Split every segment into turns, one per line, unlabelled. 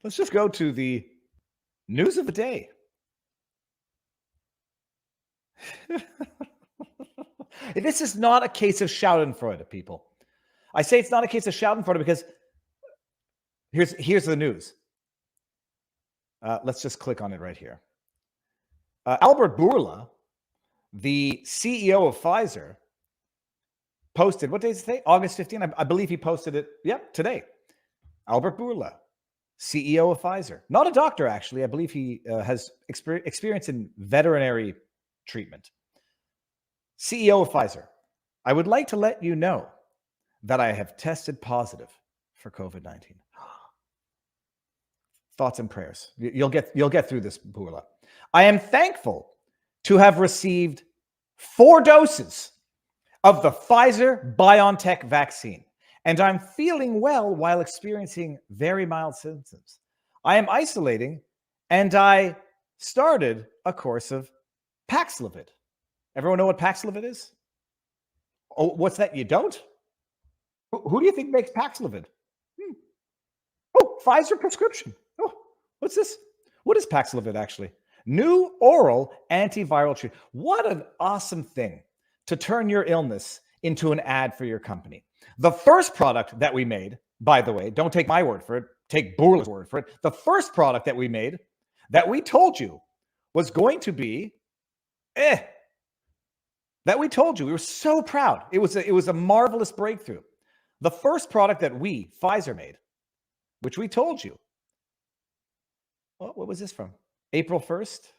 Let's just go to the news of the day. This is not a case of Schadenfreude, people. I say it's not a case of Schadenfreude because here's the news. Let's just click on it right here. Albert Bourla, the CEO of Pfizer, posted, what day is it today? August 15. I believe he posted it, today. Albert Bourla, CEO of Pfizer. Not a doctor, actually. I believe he has experience in veterinary treatment. CEO of Pfizer. I would like to let you know that I have tested positive for COVID-19. Thoughts and prayers. You'll get through this, Bourla. I am thankful to have received 4 doses of the Pfizer BioNTech vaccine, and I'm feeling well while experiencing very mild symptoms. I am isolating, and I started a course of Paxlovid. Everyone know what Paxlovid is? Oh, what's that? You don't? Who do you think makes Paxlovid? Oh, Pfizer prescription. Oh, what's this? What is Paxlovid actually? New oral antiviral treatment. What an awesome thing to turn your illness into an ad for your company. The first product that we made, by the way, don't take my word for it, take Bourla's word for it. The first product that we made that we told you was going to be that we told you. We were so proud. It was a marvelous breakthrough. The first product that we, Pfizer, made, which we told you. What was this from? April 1st?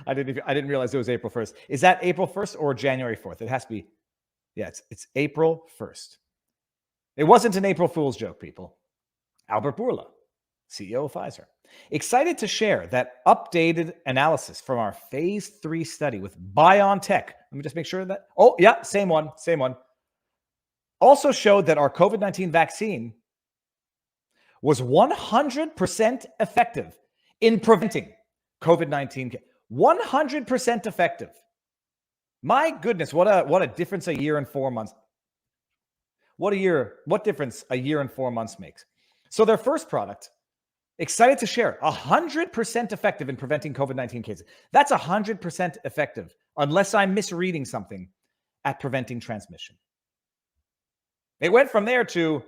I didn't realize it was April 1st. Is that April 1st or January 4th? It has to be. Yeah, it's April 1st. It wasn't an April Fool's joke, people. Albert Bourla, CEO of Pfizer. Excited to share that updated analysis from our phase 3 study with BioNTech. Let me just make sure that. Oh, yeah, same one. Also showed that our COVID-19 vaccine was 100% effective in preventing COVID-19. 100% effective. My goodness, what a difference a year and 4 months. What difference a year and 4 months makes. So their first product, excited to share, 100% effective in preventing COVID-19 cases. That's 100% effective, unless I'm misreading something, at preventing transmission. It went from there to,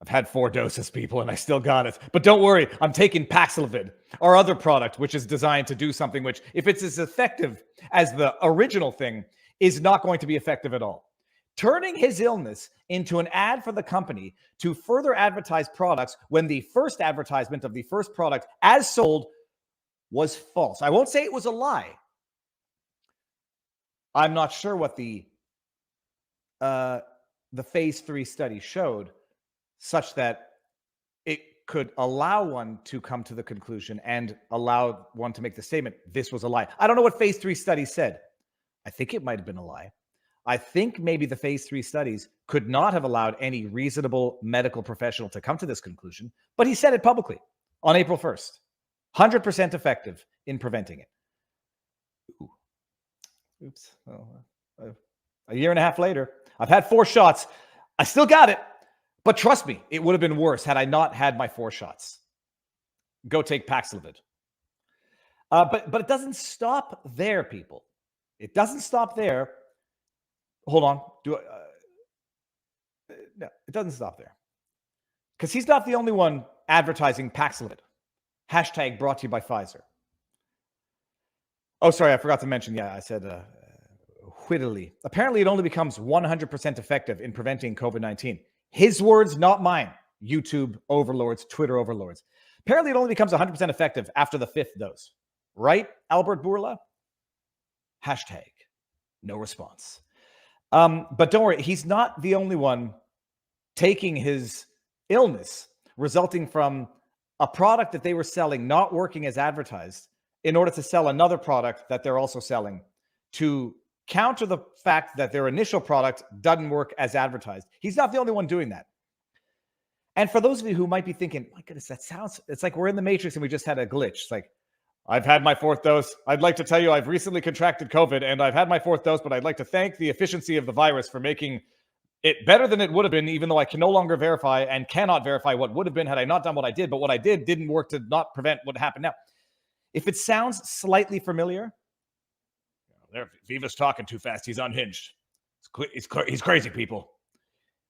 I've had 4 doses, people, and I still got it. But don't worry, I'm taking Paxlovid, our other product, which is designed to do something which, if it's as effective as the original thing, is not going to be effective at all. Turning his illness into an ad for the company to further advertise products when the first advertisement of the first product as sold was false. I won't say it was a lie. I'm not sure what the phase 3 study showed, such that it could allow one to come to the conclusion and allow one to make the statement, this was a lie. I don't know what phase 3 study said. I think it might have been a lie. I think maybe the phase 3 studies could not have allowed any reasonable medical professional to come to this conclusion, but he said it publicly on April 1st. 100% effective in preventing it. Oops. A year and a half later, I've had 4 shots. I still got it. But trust me, it would have been worse had I not had my 4 shots. Go take Paxlovid. But it doesn't stop there, people. It doesn't stop there. Hold on. No, it doesn't stop there. Because he's not the only one advertising Paxlovid. Hashtag brought to you by Pfizer. Oh, sorry, I forgot to mention. Yeah, I said whittily. Apparently, it only becomes 100% effective in preventing COVID-19. His words, not mine. YouTube overlords, Twitter overlords. Apparently, it only becomes 100% effective after the 5th dose. Right, Albert Bourla? Hashtag no response. But don't worry, he's not the only one taking his illness resulting from a product that they were selling not working as advertised in order to sell another product that they're also selling to counter the fact that their initial product doesn't work as advertised. He's not the only one doing that. And for those of you who might be thinking, my goodness, it's like we're in the Matrix and we just had a glitch. It's like, I've had my 4th dose. I'd like to tell you I've recently contracted COVID and I've had my 4th dose, but I'd like to thank the efficiency of the virus for making it better than it would have been, even though I can no longer verify and cannot verify what would have been had I not done what I did. But what I did didn't work to not prevent what happened now. If it sounds slightly familiar, Viva's talking too fast. He's unhinged. He's crazy, people.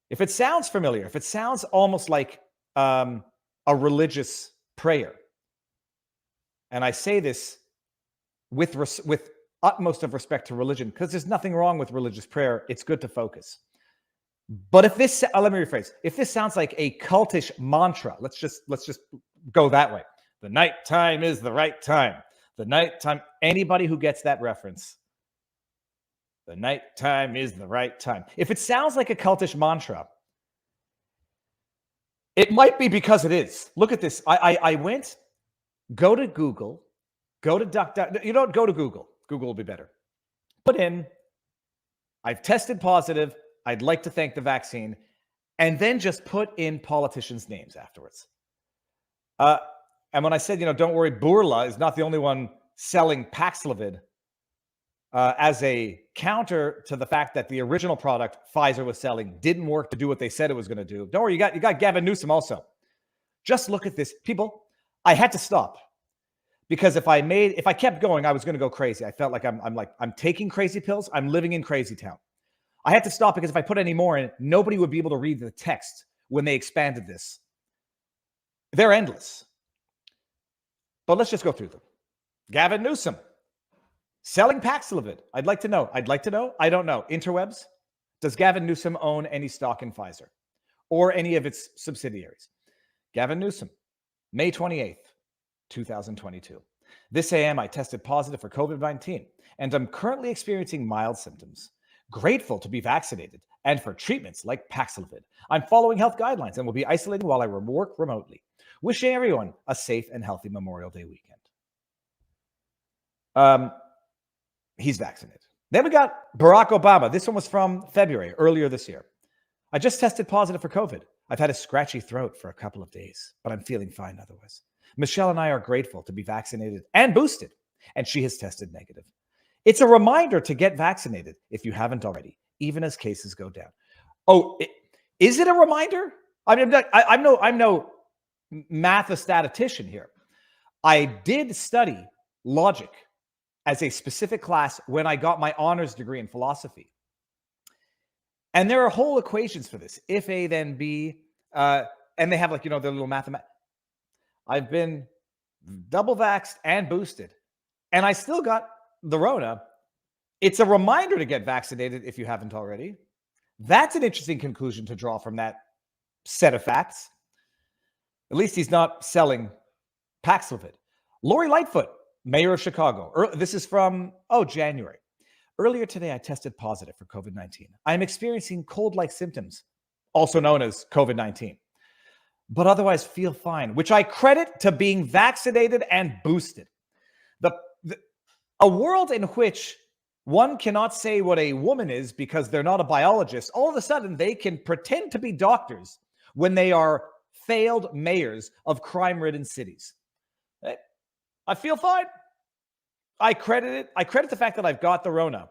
If it sounds familiar, if it sounds almost like a religious prayer, and I say this with utmost of respect to religion, because there's nothing wrong with religious prayer. It's good to focus. But if this, let me rephrase, if this sounds like a cultish mantra, let's just go that way. The night time is the right time. The night time, anybody who gets that reference, the night time is the right time. If it sounds like a cultish mantra, it might be because it is. Look at this. I went, go to Google, go to DuckDuck. You don't go to Google. Google will be better. Put in, I've tested positive. I'd like to thank the vaccine. And then just put in politicians' names afterwards. And when I said, don't worry, Bourla is not the only one selling Paxlovid as a counter to the fact that the original product Pfizer was selling didn't work to do what they said it was going to do. Don't worry, you got Gavin Newsom also. Just look at this. People, I had to stop because if I kept going, I was going to go crazy. I felt like I'm taking crazy pills. I'm living in crazy town. I had to stop because if I put any more in, nobody would be able to read the text when they expanded this. They're endless. But let's just go through them. Gavin Newsom, selling Paxlovid. I'd like to know. I don't know. Interwebs. Does Gavin Newsom own any stock in Pfizer or any of its subsidiaries? Gavin Newsom, May 28th, 2022. This AM, I tested positive for COVID-19, and I'm currently experiencing mild symptoms. Grateful to be vaccinated and for treatments like Paxlovid. I'm following health guidelines and will be isolating while I work remotely. Wishing everyone a safe and healthy Memorial Day weekend. He's vaccinated. Then we got Barack Obama. This one was from February, earlier this year. I just tested positive for COVID. I've had a scratchy throat for a couple of days, but I'm feeling fine otherwise. Michelle and I are grateful to be vaccinated and boosted, and she has tested negative. It's a reminder to get vaccinated if you haven't already, even as cases go down. Oh, is it a reminder? I'm no mathestatician here. I did study logic as a specific class when I got my honors degree in philosophy. And there are whole equations for this. If A, then B, and they have their little mathematics. I've been double vaxxed and boosted, and I still got the Rona. It's a reminder to get vaccinated if you haven't already. That's an interesting conclusion to draw from that set of facts. At least he's not selling Paxlovid. Lori Lightfoot, mayor of Chicago. This is from, January. Earlier today, I tested positive for COVID-19. I am experiencing cold-like symptoms, also known as COVID-19, but otherwise feel fine, which I credit to being vaccinated and boosted. A world in which one cannot say what a woman is because they're not a biologist, all of a sudden they can pretend to be doctors when they are failed mayors of crime-ridden cities. I feel fine. I credit the fact that I've got the Rona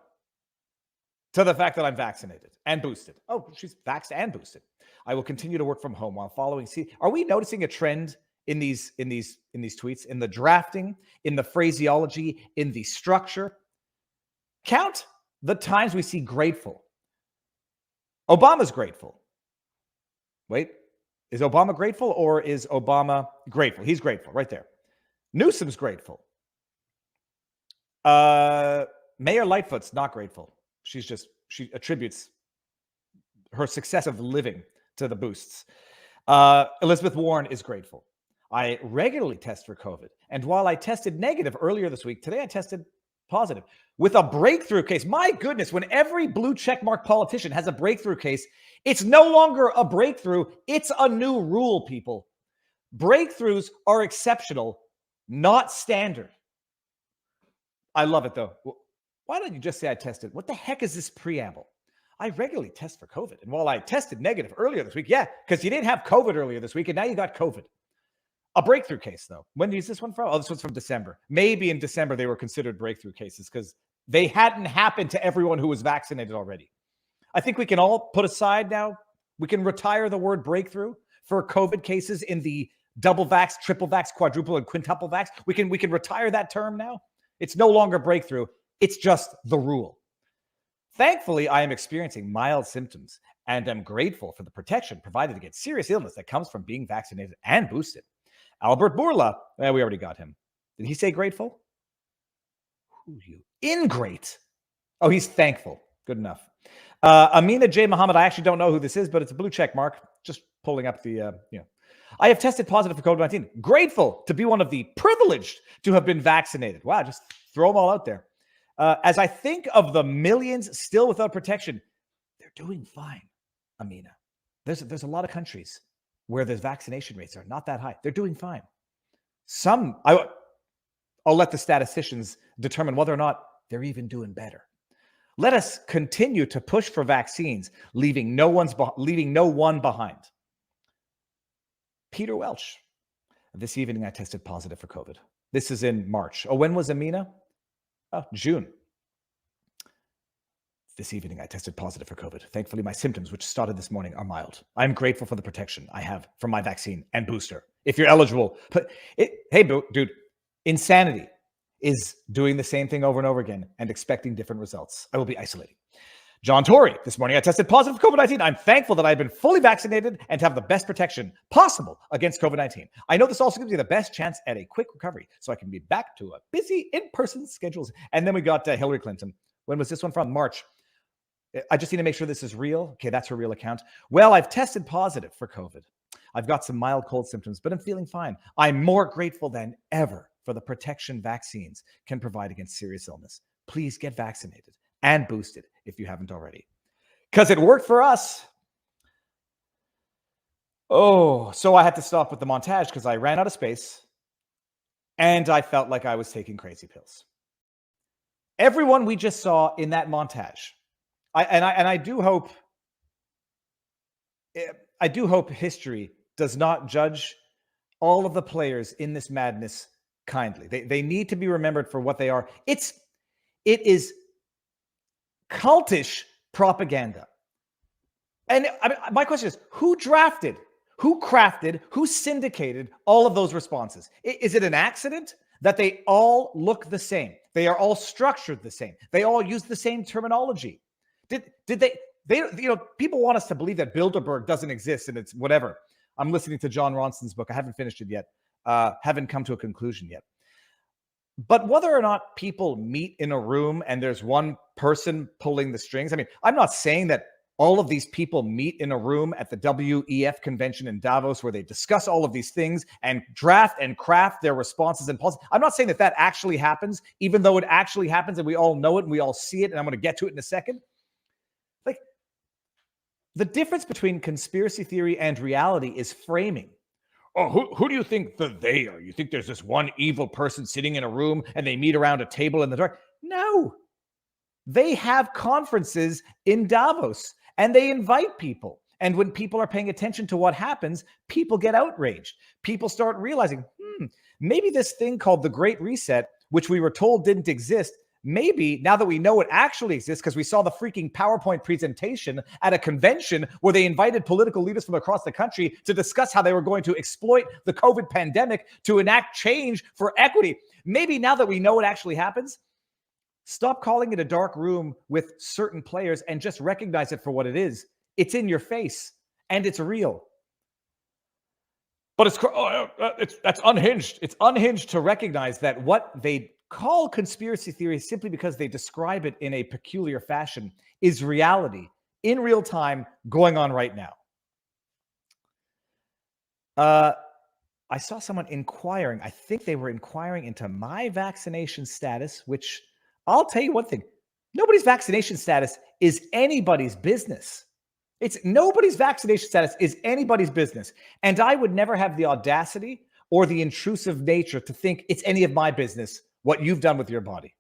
to the fact that I'm vaccinated and boosted. Oh, she's vaxxed and boosted. I will continue to work from home while following. See, are we noticing a trend in these tweets, in the drafting, in the phraseology, in the structure? Count the times we see grateful. Obama's grateful. Wait, is Obama grateful or is Obama grateful? He's grateful right there. Newsom's grateful. Mayor Lightfoot's not grateful. She attributes her success of living to the boosts. Elizabeth Warren is grateful. I regularly test for COVID. And while I tested negative earlier this week, today I tested positive with a breakthrough case. My goodness, when every blue checkmark politician has a breakthrough case, it's no longer a breakthrough. It's a new rule, people. Breakthroughs are exceptional, not standard. I love it, though. Why don't you just say I tested? What the heck is this preamble? I regularly test for COVID. And while I tested negative earlier this week, yeah, because you didn't have COVID earlier this week, and now you got COVID. A breakthrough case, though. When is this one from? Oh, this one's from December. Maybe in December they were considered breakthrough cases because they hadn't happened to everyone who was vaccinated already. I think we can all put aside now. We can retire the word breakthrough for COVID cases in the double vax, triple vax, quadruple, and quintuple vax. We can retire that term now. It's no longer breakthrough. It's just the rule. Thankfully, I am experiencing mild symptoms and am grateful for the protection provided against serious illness that comes from being vaccinated and boosted. Albert Bourla, we already got him. Did he say grateful? Who you? Ingrate. Oh, he's thankful. Good enough. Amina J. Muhammad, I actually don't know who this is, but it's a blue check mark. Just pulling up the, I have tested positive for COVID-19. Grateful to be one of the privileged to have been vaccinated. Wow, just throw them all out there. As I think of the millions still without protection, they're doing fine, Amina. There's a lot of countries where the vaccination rates are not that high. They're doing fine. I'll let the statisticians determine whether or not they're even doing better. Let us continue to push for vaccines, leaving no one behind. Peter Welch. This evening I tested positive for COVID. This is in March. Oh, when was Amina? Oh, June. This evening I tested positive for COVID. Thankfully, my symptoms, which started this morning, are mild. I'm grateful for the protection I have from my vaccine and booster. If you're eligible, hey, dude, insanity is doing the same thing over and over again and expecting different results. I will be isolating. John Tory, this morning I tested positive for COVID-19. I'm thankful that I've been fully vaccinated and have the best protection possible against COVID-19. I know this also gives me the best chance at a quick recovery so I can be back to a busy in-person schedules. And then we got Hillary Clinton. When was this one from? March. I just need to make sure this is real. Okay, that's her real account. Well, I've tested positive for COVID. I've got some mild cold symptoms, but I'm feeling fine. I'm more grateful than ever for the protection vaccines can provide against serious illness. Please get vaccinated and boosted if you haven't already, because it worked for us. Oh, so I had to stop with the montage because I ran out of space and I felt like I was taking crazy pills. Everyone we just saw in that montage, I do hope history does not judge all of the players in this madness kindly. They need to be remembered for what they are. It is cultish propaganda. And my question is, who drafted, who crafted, who syndicated all of those responses? Is it an accident that they all look the same? They are all structured the same. They all use the same terminology. Did they, people want us to believe that Bilderberg doesn't exist and it's whatever. I'm listening to John Ronson's book. I haven't finished it yet. Haven't come to a conclusion yet. But whether or not people meet in a room and there's one person pulling the strings, I mean, I'm not saying that all of these people meet in a room at the WEF convention in Davos where they discuss all of these things and draft and craft their responses and policies. I'm not saying that actually happens, even though it actually happens and we all know it and we all see it, and I'm going to get to it in a second. Like, the difference between conspiracy theory and reality is framing. Oh, who do you think that they are? You think there's this one evil person sitting in a room and they meet around a table in the dark? No. They have conferences in Davos and they invite people. And when people are paying attention to what happens, people get outraged. People start realizing, maybe this thing called the Great Reset, which we were told didn't exist, maybe now that we know it actually exists, because we saw the freaking PowerPoint presentation at a convention where they invited political leaders from across the country to discuss how they were going to exploit the COVID pandemic to enact change for equity. Maybe now that we know it actually happens, stop calling it a dark room with certain players and just recognize it for what it is. It's in your face and it's real. But that's unhinged. It's unhinged to recognize that what they call conspiracy theories simply because they describe it in a peculiar fashion is reality in real time going on right now. I saw someone inquiring. I think they were inquiring into my vaccination status, which I'll tell you one thing. Nobody's vaccination status is anybody's business. Nobody's vaccination status is anybody's business. And I would never have the audacity or the intrusive nature to think it's any of my business what you've done with your body.